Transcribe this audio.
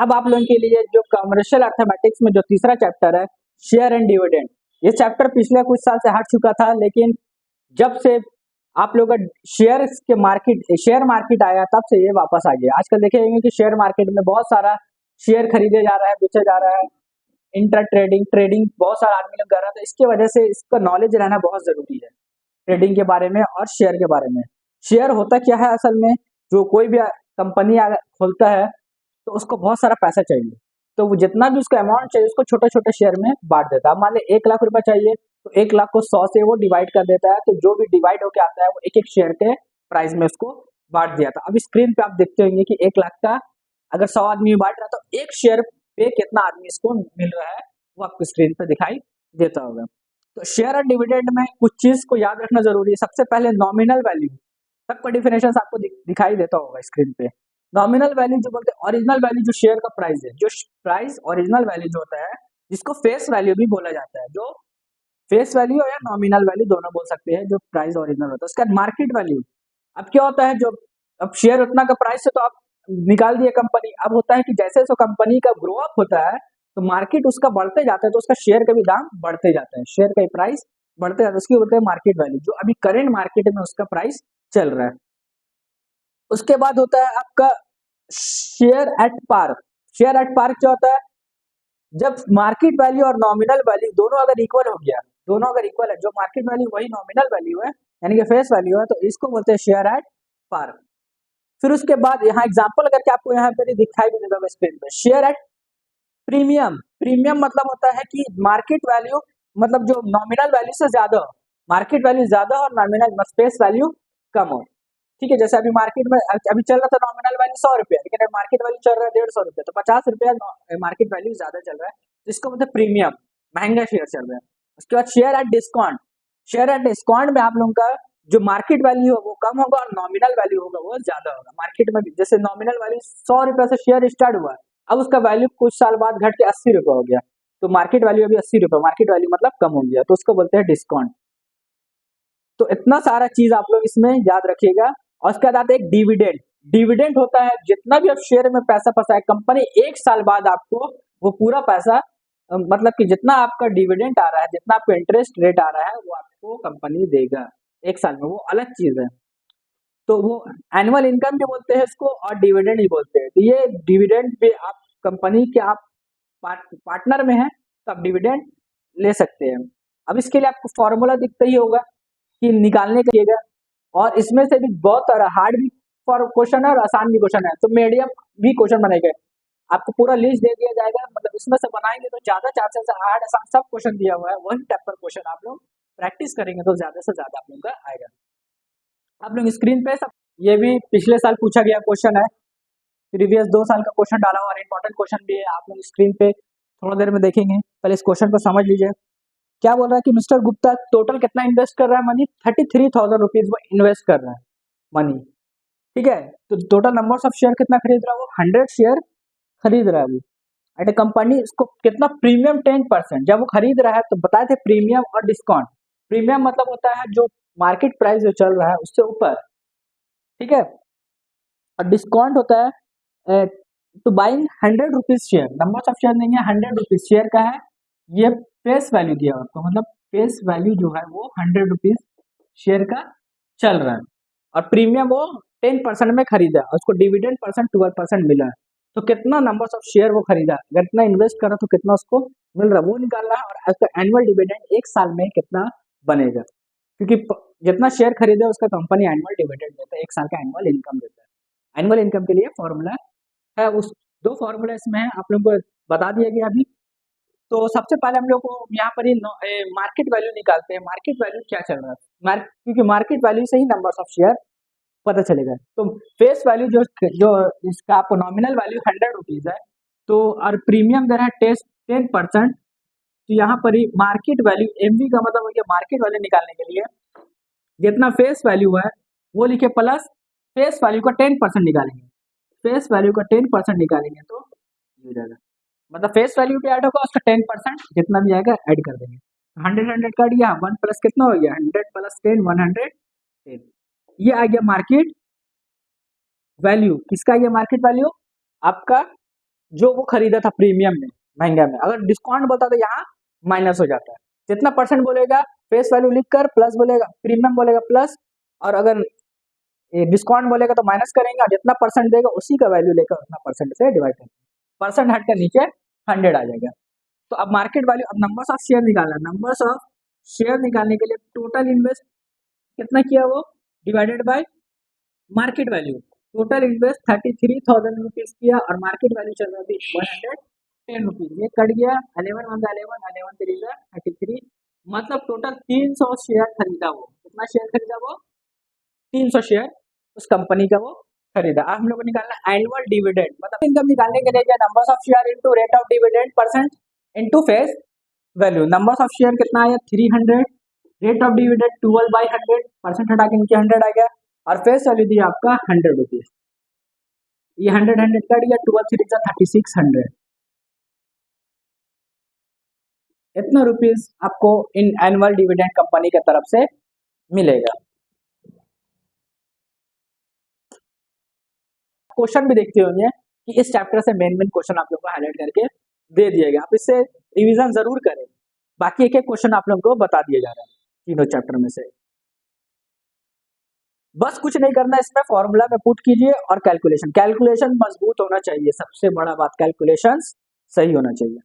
अब आप लोगों के लिए जो कमर्शियल अर्थमेटिक्स में जो तीसरा चैप्टर है, शेयर एंड डिविडेंड, ये चैप्टर पिछले कुछ साल से हट चुका था, लेकिन जब से आप लोग का शेयर मार्केट आया तब से ये वापस आ गया। आजकल देखेंगे कि शेयर मार्केट में बहुत सारा शेयर खरीदे जा रहा है, बेचा जा रहा है, इंट्रा ट्रेडिंग बहुत सारा आदमी लोग कर रहा था। इसकी वजह से इसका नॉलेज रहना बहुत जरूरी है ट्रेडिंग के बारे में और शेयर के बारे में। शेयर होता क्या है असल में, जो कोई भी कंपनी खोलता है तो उसको बहुत सारा पैसा चाहिए, तो वो जितना भी उसका अमाउंट चाहिए उसको छोटे छोटे शेयर में बांट देता है। मान ली 1 लाख रुपया चाहिए तो 1 लाख को 100 से वो डिवाइड कर देता है, तो जो भी डिवाइड होके आता है वो एक एक शेयर के प्राइस में उसको बांट दिया था। अब स्क्रीन पे आप देखते होंगे कि 1 लाख का अगर 100 आदमी बांट रहा तो एक शेयर पे कितना आदमी इसको मिल रहा है वो आपको स्क्रीन पे दिखाई देता होगा। तो शेयर और डिविडेंड में कुछ चीज को याद रखना जरूरी है। सबसे पहले नॉमिनल वैल्यू, सबका डिफिनेशन आपको दिखाई देता होगा स्क्रीन पे। नॉमिनल वैल्यू जो बोलते हैं, ओरिजिनल वैल्यू जो शेयर का प्राइस है, जो प्राइस ओरिजिनल वैल्यू जो होता है, जिसको फेस वैल्यू भी बोला जाता है, जो फेस वैल्यू या नॉमिनल वैल्यू दोनों बोल सकते हैं, जो प्राइस ओरिजिनल होता है। उसका मार्केट वैल्यू, अब क्या होता है, जो अब शेयर उतना का प्राइस है तो आप निकाल दिए कंपनी। अब होता है कि जैसे जैसे कंपनी का ग्रो अप होता है तो मार्केट उसका बढ़ते जाता है, तो उसका शेयर का भी दाम बढ़ते जाता है, शेयर का प्राइस बढ़ते जाता है, उसकी बोलते हैं मार्केट वैल्यू, जो अभी करंट मार्केट में उसका प्राइस चल रहा है। उसके बाद होता है आपका share at par. Share at par क्या होता है, जब मार्केट वैल्यू और नॉमिनल वैल्यू दोनों अगर इक्वल हो गया, दोनों अगर इक्वल है, जो मार्केट वैल्यू वही नॉमिनल वैल्यू है यानी कि फेस वैल्यू है, तो इसको बोलते हैं शेयर एट पार। फिर उसके बाद यहाँ एग्जांपल करके आपको यहाँ पे दिखाई भी देगा स्क्रीन पे, शेयर एट प्रीमियम। प्रीमियम मतलब होता है कि मार्केट वैल्यू मतलब जो नॉमिनल वैल्यू से ज्यादा हो, मार्केट वैल्यू ज्यादा हो और नॉमिनल फेस वैल्यू कम हो। ठीक है, जैसे अभी मार्केट में अभी चल रहा था नॉमिनल वैल्यू 100 रुपया, लेकिन मार्केट वैल्यू चल रहा है 150 रुपया, तो 50 रुपया मार्केट वैल्यू ज्यादा चल रहा है, जिसको मतलब प्रीमियम, महंगा शेयर चल रहा है। उसके बाद share at discount. Share at discount में आप लोगों का जो मार्केट वैल्यू है वो कम होगा और नॉमिनल वैल्यू होगा वो ज्यादा होगा। मार्केट में भी जैसे नॉमिनल वैल्यू 100 रुपया से शेयर स्टार्ट हुआ, अब उसका वैल्यू कुछ साल बाद घट के 80 रुपया हो गया, तो मार्केट वैल्यू अभी 80 रुपया, मार्केट वैल्यू मतलब कम हो गया, तो उसको बोलते हैं डिस्काउंट। तो इतना सारा चीज आप लोग इसमें याद रखिएगा। और उसके बाद आता है एक डिविडेंड। डिविडेंड होता है जितना भी आप शेयर में पैसा फंसा है, कंपनी 1 साल बाद आपको वो पूरा पैसा मतलब कि जितना आपका डिविडेंड आ रहा है, जितना आपको इंटरेस्ट रेट आ रहा है वो आपको कंपनी देगा 1 साल में, वो अलग चीज है। तो वो एनुअल इनकम भी बोलते हैं इसको और डिविडेंड ही बोलते हैं। तो ये डिविडेंड पे आप कंपनी के आप पार्टनर में हैं तो आप डिविडेंड ले सकते हैं। अब इसके लिए आपको फॉर्मूला दिखता ही होगा कि निकालने के लिए, और इसमें से भी बहुत सारा हार्ड भी क्वेश्चन है और आसान भी क्वेश्चन है, तो मीडियम भी क्वेश्चन बनेगा। आपको पूरा लिस्ट दे दिया जाएगा, मतलब इसमें से बनाएंगे तो ज्यादा चांसेस है, हार्ड आसान सब क्वेश्चन दिया हुआ है, वही टाइप पर क्वेश्चन आप लोग प्रैक्टिस करेंगे तो ज्यादा से ज्यादा आप लोग का आएगा। आप लोग स्क्रीन पे सब, ये भी पिछले साल पूछा गया क्वेश्चन है, प्रीवियस 2 साल का क्वेश्चन डाला हुआ और इंपॉर्टेंट क्वेश्चन भी है, आप लोग स्क्रीन पे थोड़ा देर में देखेंगे। पहले इस क्वेश्चन को समझ लीजिए। क्या बोल रहा है कि मिस्टर गुप्ता टोटल कितना इन्वेस्ट कर रहा है मनी, 33,000 रुपीज वो इन्वेस्ट कर रहा है मनी। ठीक है, तो टोटल नंबर ऑफ शेयर कितना खरीद रहा है वो 100 शेयर खरीद रहा है वो एट ए कंपनी। इसको कितना प्रीमियम 10%, जब वो खरीद रहा है तो बताए थे प्रीमियम और डिस्काउंट। प्रीमियम मतलब होता है जो मार्केट प्राइस जो चल रहा है उससे ऊपर, ठीक है, और डिस्काउंट होता है तो buying 100 rupees share, number of share नहीं है, 100 रुपीज शेयर का है। ये फेस वैल्यू दिया हुआ, तो मतलब फेस वैल्यू जो है वो 100 रुपीज शेयर का चल रहा है, और प्रीमियम वो 10% में खरीदा, उसको डिविडेंड परसेंट 12% मिला है। तो कितना नंबर ऑफ शेयर वो खरीदा, अगर इतना इन्वेस्ट करा तो कितना उसको मिल रहा है वो निकालना है, और उसका एनुअल डिविडेंड 1 साल में कितना बनेगा, क्योंकि जितना शेयर खरीदे उसका कंपनी एनुअल डिविडेंड देता है, 1 साल का एनुअल इनकम देता है। एनुअल इनकम के लिए फॉर्मूला है, उस 2 फॉर्मूला इसमें है, आप लोगों को बता दिया गया अभी। तो सबसे पहले हम लोग को यहाँ पर ही मार्केट वैल्यू निकालते हैं। मार्केट वैल्यू क्या चल रहा है, क्योंकि मार्केट वैल्यू से ही नंबर ऑफ शेयर पता चलेगा। तो फेस वैल्यू जो जो इसका आपको नॉमिनल वैल्यू 100 रुपीज है, तो और प्रीमियम दर है 10%, तो यहाँ पर ही मार्केट वैल्यू एमवी का मतलब है मार्केट वैल्यू निकालने के लिए जितना फेस वैल्यू है वो लिखे प्लस फेस वैल्यू का 10% निकालेंगे, फेस वैल्यू का 10% निकालेंगे तो ये हो जाएगा, मतलब फेस वैल्यू पे ऐड होगा उसका 10% जितना भी आएगा ऐड कर देंगे। 100 काट गया, 1 प्लस कितना हो गया 100 प्लस 10 110, ये आ गया मार्केट वैल्यू। किसका ये मार्केट वैल्यू, आपका जो वो खरीदा था प्रीमियम में, महंगा में। अगर डिस्काउंट बोलता तो यहाँ माइनस हो जाता है। जितना परसेंट बोलेगा फेस वैल्यू लिखकर प्लस बोलेगा, प्रीमियम बोलेगा प्लस, और अगर डिस्काउंट बोलेगा तो माइनस करेंगे, और जितना परसेंट देगा उसी का वैल्यू लेकर उतना परसेंट से डिवाइड करेंगे। परसेंट हट कर नीचे 100 आ जाएगा। तो अब मार्केट वैल्यू, अब नंबर्स ऑफ शेयर निकालना। नंबर्स ऑफ शेयर निकालने के लिए टोटल इन्वेस्ट कितना किया वो divided by market value. Total invest 33,000 rupees किया और मार्केट वैल्यू चल रहा थी 110 रुपीज। ये कट गया 11 वन 11 11 3 33, मतलब टोटल 300 शेयर खरीदा वो। कितना शेयर खरीदा वो? 300 शेयर उस कंपनी का वो खरीदा। अब हम लोग को निकालना एनुअल डिविडेंड, मतलब इनकम निकालने के लिए क्या, numbers of share into rate of dividend percent into face value. Numbers of share कितना आया 300, रेट ऑफ डिविडेंड 12/100, परसेंट हटा के नीचे 100 आ गया, और फेस वैल्यू दिया आपका 100 रुपीज। ये 100 कट गया, 12 3 3600। इतना रुपीज आपको इन एनुअल डिविडेंड कंपनी की तरफ से मिलेगा। क्वेश्चन भी देखते होंगे कि इस चैप्टर से मेन क्वेश्चन आप लोग को हाईलाइट करके दे दिया गया। आप इससे रिवीजन जरूर करें, बाकी एक एक क्वेश्चन आप लोगों को बता दिया जा रहा है तीनों चैप्टर में से। बस कुछ नहीं करना, इसमें फॉर्मूला में पुट कीजिए और कैलकुलेशन मजबूत होना चाहिए। सबसे बड़ा बात कैलकुलेशन सही होना चाहिए।